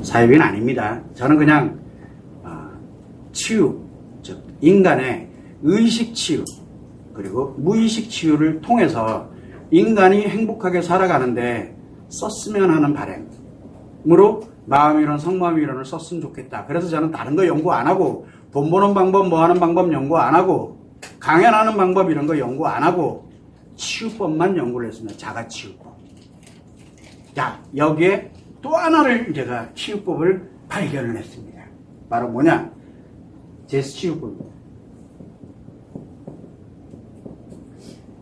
사회비는 아닙니다. 저는 그냥 치유, 즉 인간의 의식 치유 그리고 무의식 치유를 통해서 인간이 행복하게 살아가는데 썼으면 하는 바람으로 마음이론, 성마음이론을 썼으면 좋겠다. 그래서 저는 다른 거 연구 안 하고 돈 버는 방법, 뭐 하는 방법 연구 안 하고 강연하는 방법 이런 거 연구 안 하고 치유법만 연구를 했습니다. 자가치유법. 자, 여기에 또 하나를 제가 치유법을 발견을 했습니다. 바로 뭐냐? 제스 치유법입니다.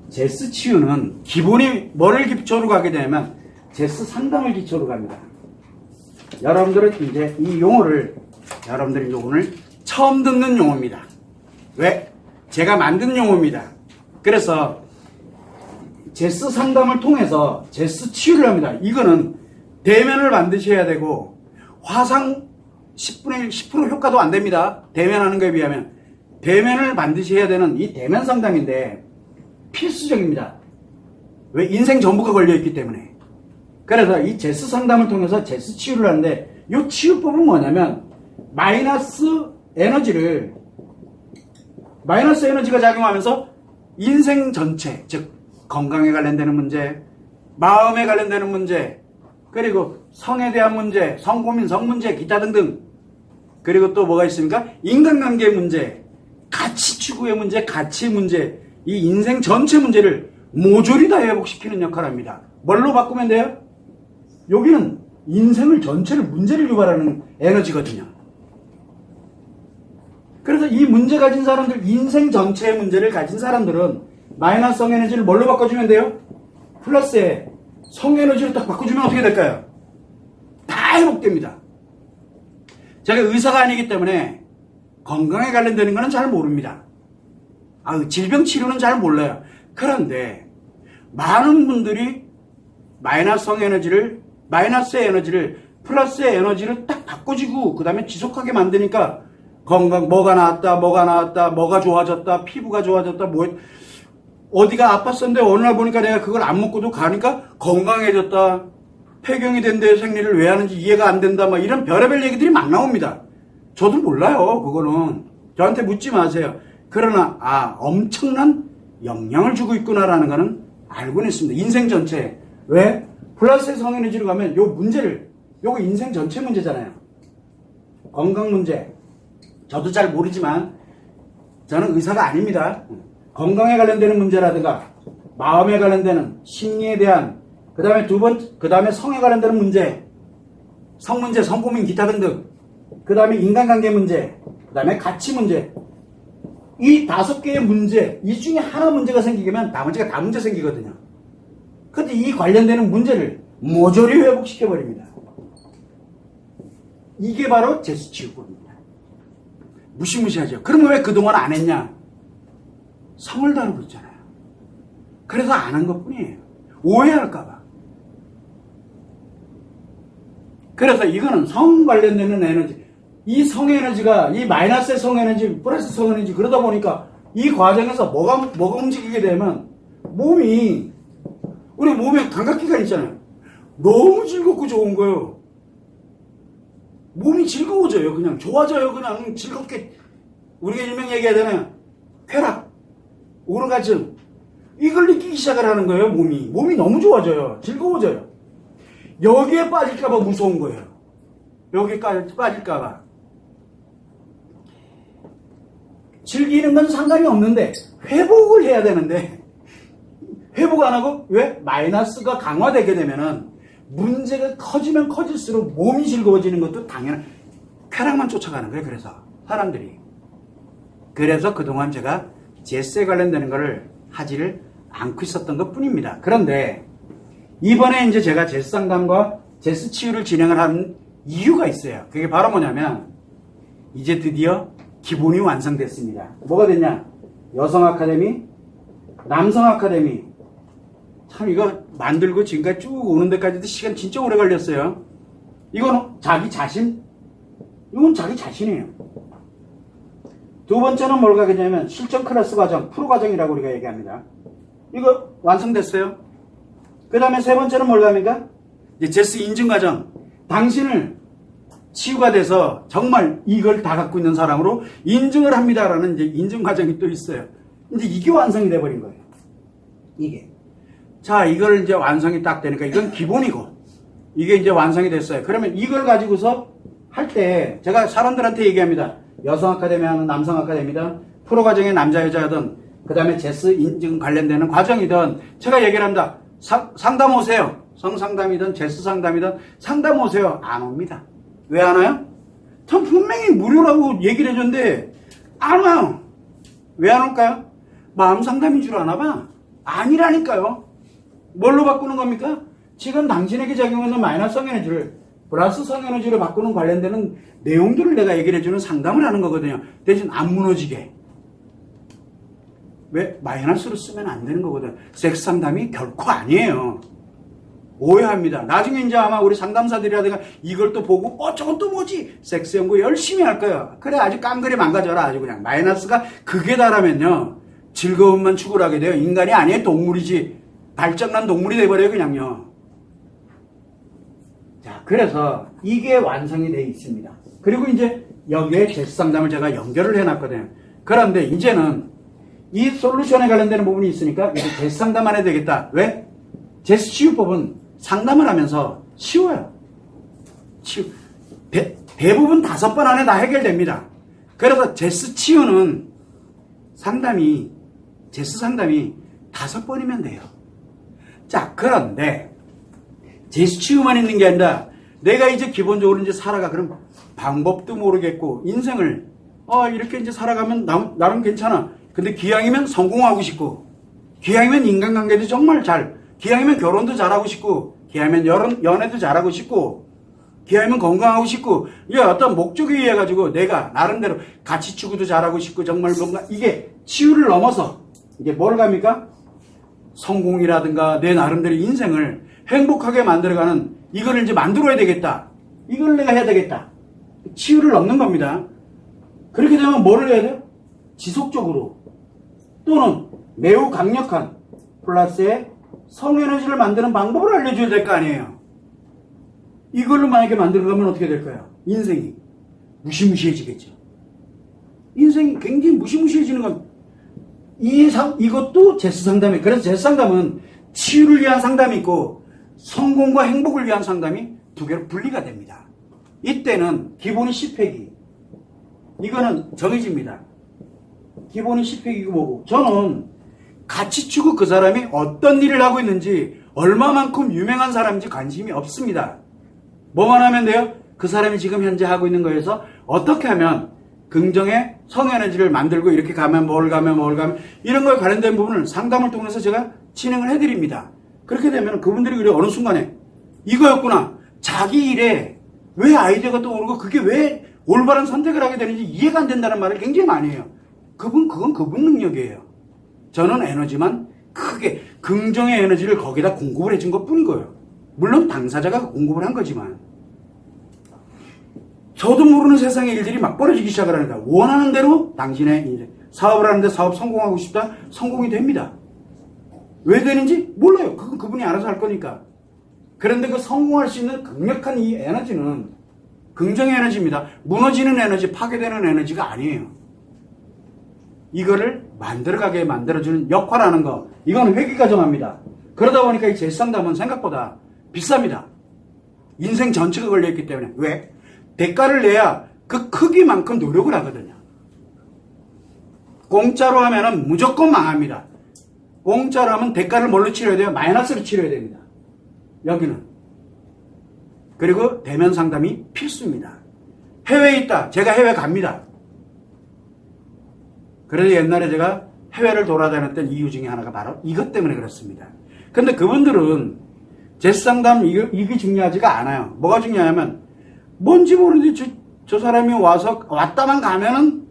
제스 치유는 기본이 뭐를 기초로 가게 되면 제스 상담을 기초로 갑니다. 여러분들은 이제 이 용어를 여러분들이 오늘 처음 듣는 용어입니다. 왜? 제가 만든 용어입니다. 그래서 제스 상담을 통해서 제스 치유를 합니다. 이거는 대면을 만드셔야 되고 화상 10분의 1, 10% 효과도 안 됩니다. 대면하는 거에 비하면 대면을 만드셔야 되는 이 대면 상담인데 필수적입니다. 왜? 인생 전부가 걸려있기 때문에. 그래서 이 제스 상담을 통해서 제스 치유를 하는데 이 치유법은 뭐냐면 마이너스 에너지가 작용하면서 인생 전체, 즉 건강에 관련되는 문제, 마음에 관련되는 문제, 그리고 성에 대한 문제, 성고민, 성문제, 기타 등등. 그리고 또 뭐가 있습니까? 인간관계 문제, 가치 추구의 문제, 가치 문제, 이 인생 전체 문제를 모조리 다 회복시키는 역할을 합니다. 뭘로 바꾸면 돼요? 여기는 인생을 전체를 문제를 유발하는 에너지거든요. 그래서 이 문제 가진 사람들, 인생 전체의 문제를 가진 사람들은 마이너스 성 에너지를 뭘로 바꿔주면 돼요? 플러스의 성 에너지로 딱 바꿔주면 어떻게 될까요? 다 회복됩니다. 제가 의사가 아니기 때문에 건강에 관련되는 거는 잘 모릅니다. 질병 치료는 잘 몰라요. 그런데 많은 분들이 마이너스의 에너지를 플러스의 에너지를 딱 바꿔주고 그 다음에 지속하게 만드니까 건강, 뭐가 나았다, 뭐가 좋아졌다, 피부가 좋아졌다, 어디가 아팠었는데 어느 날 보니까 내가 그걸 안 먹고도 가니까 건강해졌다, 폐경이 된데 생리를 왜 하는지 이해가 안 된다, 막 이런 별의별 얘기들이 막 나옵니다. 저도 몰라요. 그거는 저한테 묻지 마세요. 그러나 엄청난 영향을 주고 있구나라는 거는 알고는 있습니다. 인생 전체에. 왜? 플러스의 성에너지로 가면 요거 인생 전체 문제잖아요. 건강 문제. 저도 잘 모르지만 저는 의사가 아닙니다. 건강에 관련되는 문제라든가 마음에 관련되는 심리에 대한 그 다음에 성에 관련되는 문제, 성 문제, 성고민, 기타 등등, 그 다음에 인간관계 문제, 그 다음에 가치 문제, 이 5개의 문제, 이 중에 하나 문제가 생기면 나머지가 다 문제 생기거든요. 근데 이 관련되는 문제를 모조리 회복시켜버립니다. 이게 바로 제스 치유법입니다. 무시무시하죠. 그러면 왜 그동안 안 했냐? 성을 다루고 있잖아요. 그래서 안 한 것 뿐이에요. 오해할까봐. 그래서 이거는 성 관련되는 에너지, 이 성에너지가, 이 마이너스의 성에너지, 플러스 성에너지, 그러다 보니까 이 과정에서 뭐가 움직이게 되면 우리 몸에 감각기관 있잖아요. 너무 즐겁고 좋은 거예요. 몸이 즐거워져요. 그냥 좋아져요. 그냥 즐겁게. 우리가 일명 얘기하잖아요. 쾌락, 오르가즘. 이걸 느끼기 시작을 하는 거예요. 몸이 너무 즐거워져요. 여기에 빠질까봐 무서운 거예요. 여기까지 빠질까봐. 즐기는 건 상관이 없는데 회복을 해야 되는데 회복 안 하고 왜? 마이너스가 강화되게 되면은 문제가 커지면 커질수록 몸이 즐거워지는 것도 당연한 쾌락만 쫓아가는 거예요. 그래서 사람들이. 그래서 그동안 제가 제스에 관련되는 거를 하지를 않고 있었던 것 뿐입니다. 그런데 이번에 이제 제가 제스 상담과 제스 치유를 진행을 한 이유가 있어요. 그게 바로 뭐냐면 이제 드디어 기본이 완성됐습니다. 뭐가 됐냐? 여성 아카데미, 남성 아카데미. 참 이거 만들고 지금까지 쭉 오는 데까지도 시간 진짜 오래 걸렸어요. 이건 자기 자신이에요. 두 번째는 뭘 가겠냐면 실전 클래스 과정, 프로 과정이라고 우리가 얘기합니다. 이거 완성됐어요. 그 다음에 세 번째는 뭘 갑니까? 이제 제스 인증 과정. 당신을 치유가 돼서 정말 이걸 다 갖고 있는 사람으로 인증을 합니다라는 이제 인증 과정이 또 있어요. 이제 이게 완성이 돼버린 거예요. 이게. 자, 이걸 이제 완성이 딱 되니까 이건 기본이고, 이게 이제 완성이 됐어요. 그러면 이걸 가지고서 할 때 제가 사람들한테 얘기합니다. 여성 아카데미하는 남성 아카데미든 프로 과정의 남자 여자든 그 다음에 제스 인증 관련되는 과정이든 제가 얘기를 합니다. 상담 오세요. 성상담이든 제스 상담이든 상담 오세요. 안 옵니다. 왜 안 와요? 전 분명히 무료라고 얘기를 해줬는데 안 와요. 왜 안 올까요? 마음 상담인 줄 아나 봐. 아니라니까요. 뭘로 바꾸는 겁니까? 지금 당신에게 작용하는 마이너스 성에너지를 플러스 성에너지로 바꾸는 관련되는 내용들을 내가 얘기를 해주는 상담을 하는 거거든요. 대신 안 무너지게. 왜? 마이너스로 쓰면 안 되는 거거든. 섹스 상담이 결코 아니에요. 오해합니다. 나중에 이제 아마 우리 상담사들이라든가 이걸 또 보고 저건 또 뭐지? 섹스 연구 열심히 할 거야. 그래 아주 깡그리 망가져라. 아주 그냥 마이너스가 극에 달하면요. 즐거움만 추구를 하게 돼요. 인간이 아니에요. 동물이지. 발전난 동물이 돼버려요. 그냥요. 자, 그래서 이게 완성이 되어 있습니다. 그리고 이제 여기에 제스 상담을 제가 연결을 해놨거든요. 그런데 이제는 이 솔루션에 관련되는 부분이 있으니까 이제 제스 상담 안 해도 되겠다. 왜? 제스 치유법은 상담을 하면서 쉬워요. 대부분 5번 안에 다 해결됩니다. 그래서 제스 치유는 제스 상담이 5번이면 돼요. 자, 그런데 제스 치유만 있는 게 아니라 내가 이제 기본적으로 이제 살아가. 그럼 방법도 모르겠고 인생을 이렇게 이제 살아가면 나름 괜찮아. 근데 기왕이면 성공하고 싶고, 기왕이면 인간관계도 정말 기왕이면 결혼도 잘하고 싶고, 기왕이면 연애도 잘하고 싶고, 기왕이면 건강하고 싶고, 이게 어떤 목적에 의해 가지고 내가 나름대로 가치 추구도 잘하고 싶고, 정말 뭔가 이게 치유를 넘어서 이게 뭘 갑니까? 성공이라든가 내 나름대로 인생을 행복하게 만들어가는 이거를 이제 만들어야 되겠다. 이걸 내가 해야 되겠다. 치유를 넘는 겁니다. 그렇게 되면 뭐를 해야 돼요? 지속적으로 또는 매우 강력한 플러스의 성에너지를 만드는 방법을 알려줘야 될 거 아니에요. 이걸로 만약에 만들어가면 어떻게 될까요? 인생이 무시무시해지겠죠. 인생이 굉장히 무시무시해지는 건 이것도 제스 상담이에요. 그래서 제스 상담은 치유를 위한 상담이 있고 성공과 행복을 위한 상담이 두 개로 분리가 됩니다. 이때는 기본이 10획이 이거는 정해집니다. 기본이 10획이고 뭐고 저는 가치 추구 그 사람이 어떤 일을 하고 있는지 얼마만큼 유명한 사람인지 관심이 없습니다. 뭐만 하면 돼요? 그 사람이 지금 현재 하고 있는 거에서 어떻게 하면 긍정의 성에너지를 만들고 이렇게 가면 뭘 가면 이런 거에 관련된 부분을 상담을 통해서 제가 진행을 해드립니다. 그렇게 되면 그분들이 그래 어느 순간에 이거였구나. 자기 일에 왜 아이디어가 떠오르고 그게 왜 올바른 선택을 하게 되는지 이해가 안 된다는 말을 굉장히 많이 해요. 그건 그분 능력이에요. 저는 에너지만 크게 긍정의 에너지를 거기다 공급을 해준 것 뿐이고요. 물론 당사자가 공급을 한 거지만 저도 모르는 세상의 일들이 막 벌어지기 시작을 하니까 원하는 대로 당신의 이제 사업을 하는데 사업 성공하고 싶다? 성공이 됩니다. 왜 되는지 몰라요. 그건 그분이 알아서 할 거니까. 그런데 그 성공할 수 있는 강력한 이 에너지는 긍정의 에너지입니다. 무너지는 에너지, 파괴되는 에너지가 아니에요. 이거를 만들어가게 만들어주는 역할하는 거, 이건 회귀가 정합니다. 그러다 보니까 이 제상담은 생각보다 비쌉니다. 인생 전체가 걸려있기 때문에. 왜? 대가를 내야 그 크기만큼 노력을 하거든요. 공짜로 하면은 무조건 망합니다. 공짜로 하면 대가를 뭘로 치러야 돼요? 마이너스로 치러야 됩니다. 여기는. 그리고 대면 상담이 필수입니다. 해외에 있다. 제가 해외 갑니다. 그래서 옛날에 제가 해외를 돌아다녔던 이유 중에 하나가 바로 이것 때문에 그렇습니다. 근데 그분들은 제스 상담 이게 중요하지가 않아요. 뭐가 중요하냐면 뭔지 모르는데 저 사람이 왔다만 가면은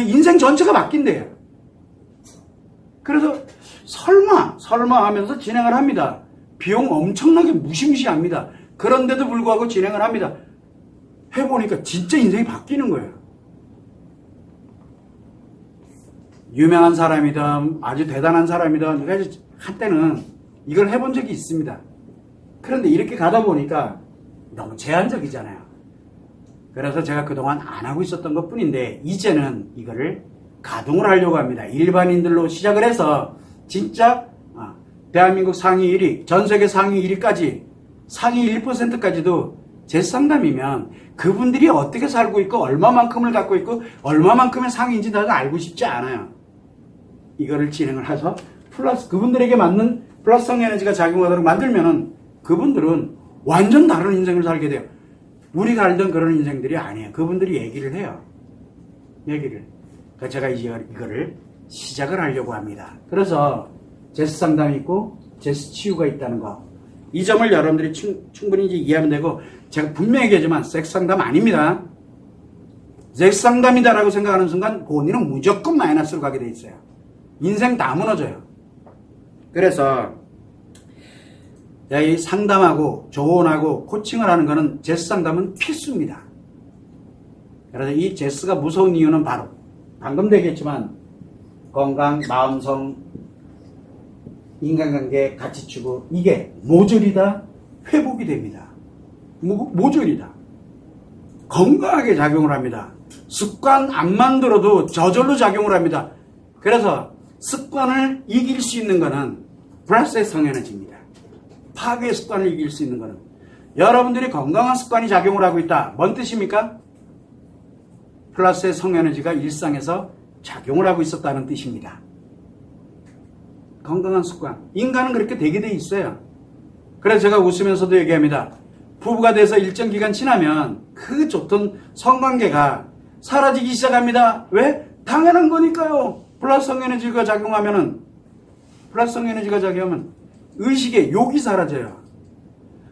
인생 전체가 바뀐대요. 그래서 설마 하면서 진행을 합니다. 비용 엄청나게 무시무시합니다. 그런데도 불구하고 진행을 합니다. 해보니까 진짜 인생이 바뀌는 거예요. 유명한 사람이든 아주 대단한 사람이든 한때는 이걸 해본 적이 있습니다. 그런데 이렇게 가다 보니까 너무 제한적이잖아요. 그래서 제가 그동안 안 하고 있었던 것 뿐인데 이제는 이거를 가동을 하려고 합니다. 일반인들로 시작을 해서 진짜 대한민국 상위 1위, 전 세계 상위 1위까지 상위 1%까지도 제 상담이면 그분들이 어떻게 살고 있고 얼마만큼을 갖고 있고 얼마만큼의 상위인지 나도 알고 싶지 않아요. 이거를 진행을 해서 플러스 그분들에게 맞는 플러스성 에너지가 작용하도록 만들면은 그분들은 완전 다른 인생을 살게 돼요. 우리가 알던 그런 인생들이 아니에요. 그분들이 얘기를 해요. 얘기를. 그러니까 제가 이거를 시작을 하려고 합니다. 그래서 제스 상담이 있고 제스 치유가 있다는 거. 이 점을 여러분들이 충분히 이제 이해하면 되고 제가 분명히 얘기하지만 섹스 상담 아닙니다. 섹스 상담이다라고 생각하는 순간 본인은 무조건 마이너스로 가게 돼 있어요. 인생 다 무너져요. 그래서 이 상담하고 조언하고 코칭을 하는 거는 제스 상담은 필수입니다. 그래서 이 제스가 무서운 이유는 바로 방금도 얘기했지만 건강, 마음성, 인간관계, 가치추구 이게 모조리 다 회복이 됩니다. 모조리 다 건강하게 작용을 합니다. 습관 안 만들어도 저절로 작용을 합니다. 그래서 습관을 이길 수 있는 것은 플러스의 성에너지입니다. 파괴의 습관을 이길 수 있는 것은 여러분들이 건강한 습관이 작용을 하고 있다. 뭔 뜻입니까? 플러스의 성에너지가 일상에서 작용을 하고 있었다는 뜻입니다. 건강한 습관. 인간은 그렇게 되게 돼 있어요. 그래서 제가 웃으면서도 얘기합니다. 부부가 돼서 일정 기간 지나면 그 좋던 성관계가 사라지기 시작합니다. 왜? 당연한 거니까요. 플러스성 에너지가 작용하면 의식의 욕이 사라져요.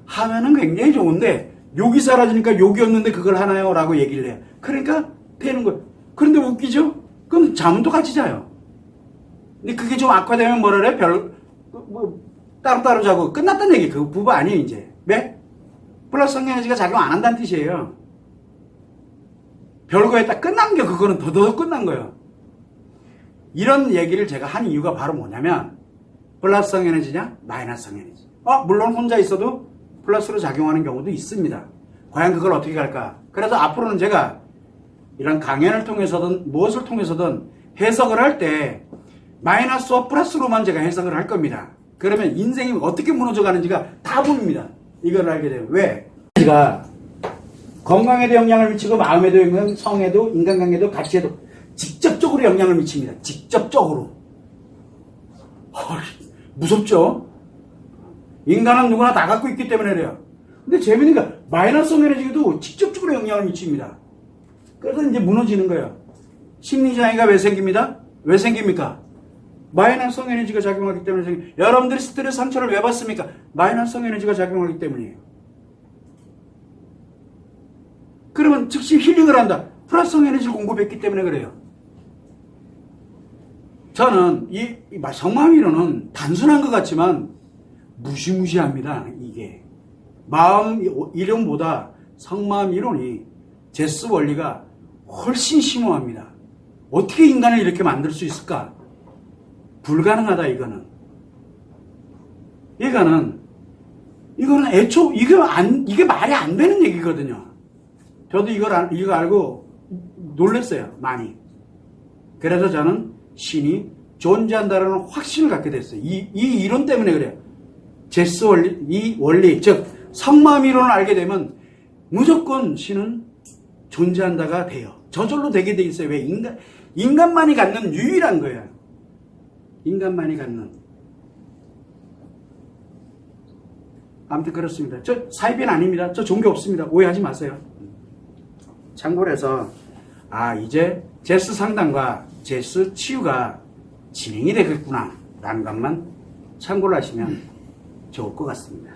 하면은 굉장히 좋은데 욕이 사라지니까 욕이 없는데 그걸 하나요? 라고 얘기를 해요. 그러니까 되는 거예요. 그런데 웃기죠? 그럼 잠은 또 같이 자요. 근데 그게 좀 악화되면 뭐라 그래? 따로따로 자고 끝났다는 얘기. 그거 부부 아니에요 이제. 왜? 플러스성 에너지가 작용 안 한다는 뜻이에요. 별거에 딱 끝난 게 그거는 더더욱 끝난 거예요. 이런 얘기를 제가 한 이유가 바로 뭐냐면 플러스성 에너지냐 마이너스성 에너지. 물론 혼자 있어도 플러스로 작용하는 경우도 있습니다. 과연 그걸 어떻게 갈까? 그래서 앞으로는 제가 이런 강연을 통해서든 무엇을 통해서든 해석을 할 때 마이너스와 플러스로만 제가 해석을 할 겁니다. 그러면 인생이 어떻게 무너져 가는지가 다 보입니다. 이걸 알게 되면. 왜? 에너지가 건강에도 영향을 미치고 마음에도 영향, 성에도 인간관계도 가치에도 직접적으로 영향을 미칩니다. 직접적으로. 무섭죠? 인간은 누구나 다 갖고 있기 때문에 그래요. 근데 재미있는 게 마이너스성 에너지도 직접적으로 영향을 미칩니다. 그래서 이제 무너지는 거예요. 심리장애가 왜 생깁니다? 왜 생깁니까? 마이너스성 에너지가 작용하기 때문에 생깁니다. 여러분들이 스트레스 상처를 왜 받습니까? 마이너스성 에너지가 작용하기 때문이에요. 그러면 즉시 힐링을 한다. 플러스성 에너지를 공급했기 때문에 그래요. 저는 이 성마음이론은 단순한 것 같지만 무시무시합니다. 이게 마음 이론보다 성마음 이론이 제스 원리가 훨씬 심오합니다. 어떻게 인간을 이렇게 만들 수 있을까? 불가능하다. 이거는 이게 말이 안 되는 얘기거든요. 저도 이거 알고 놀랐어요. 많이. 그래서 저는 신이 존재한다라는 확신을 갖게 됐어요. 이 이론 때문에 그래요. 제스 원리, 이 원리, 즉 성마음 이론을 알게 되면 무조건 신은 존재한다가 돼요. 저절로 되게 돼 있어요. 왜? 인간만이 갖는 유일한 거예요. 인간만이 갖는. 아무튼 그렇습니다. 저 사이비는 아닙니다. 저 종교 없습니다. 오해하지 마세요. 참고로 해서 이제 제스 상담과 제스 치유가 진행이 되겠구나 라는 것만 참고를 하시면 좋을 것 같습니다.